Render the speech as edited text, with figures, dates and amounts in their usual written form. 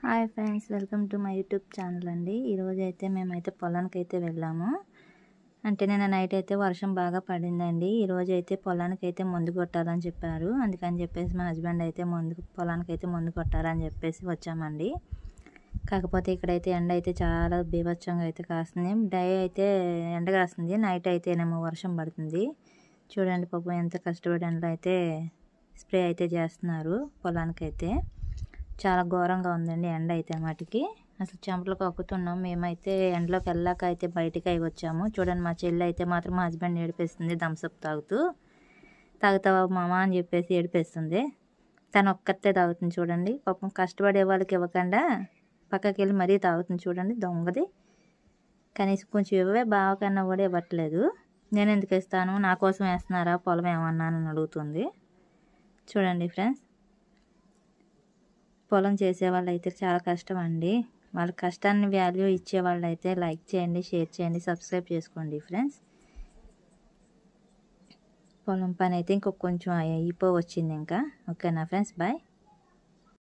Hi friends, welcome to my YouTube channel అండి. ఈరోజు అయితే మేమైతే పొలానికి అయితే వెళ్ళాము. అంటే నిన్న నైట్ అయితే వర్షం బాగా పడిందండి. ఈరోజు అయితే పొలానికి అయితే మందు కొట్టాలని చెప్పారు. అందుకని చెప్పేసి మా హస్బెండ్ అయితే పొలానికి అయితే మందు కొట్టాలని చెప్పేసి వచ్చామండి. కాకపోతే ఇక్కడైతే ఎండ అయితే చాలా బీభత్సంగా అయితే కాస్తుంది. డే అయితే ఎండ కాస్తుంది, నైట్ అయితేనేమో వర్షం పడుతుంది. చూడండి పాపం ఎంత కష్టపడి ఎండలో అయితే స్ప్రే అయితే చేస్తున్నారు పొలానికైతే. చాలా ఘోరంగా ఉందండి ఎండ అయితే వాటికి. అసలు చెమటలు కక్కుతున్నాం. మేమైతే ఎండలోకి వెళ్ళాక అయితే బయటికి అయి వచ్చాము. చూడండి మా చెల్లి అయితే మాత్రం మా హస్బెండ్ ఏడిపిస్తుంది, థమ్స్అప్ తాగుతావా మామ అని చెప్పేసి ఏడిపిస్తుంది. తను ఒక్కతే తాగుతుంది చూడండి. పాపం కష్టపడే వాళ్ళకి ఇవ్వకుండా పక్కకి వెళ్ళి మరీ తాగుతుంది చూడండి, దొంగది. కనీసం కొంచెం ఇవ్వే, బావకన్నా కూడా ఇవ్వట్లేదు. నేను ఎందుకు ఇస్తాను, నా కోసం వేస్తున్నారా పొలం ఏమన్నా అని అడుగుతుంది. చూడండి ఫ్రెండ్స్, పొలం చేసే వాళ్ళు అయితే చాలా కష్టం అండి. వాళ్ళ కష్టాన్ని వాల్యూ ఇచ్చే వాళ్ళు అయితే లైక్ చేయండి, షేర్ చేయండి, సబ్స్క్రైబ్ చేసుకోండి ఫ్రెండ్స్. పొలం పని అయితే ఇంకొక కొంచెం అయిపోవచ్చింది ఇంకా. ఓకేనా ఫ్రెండ్స్, బాయ్.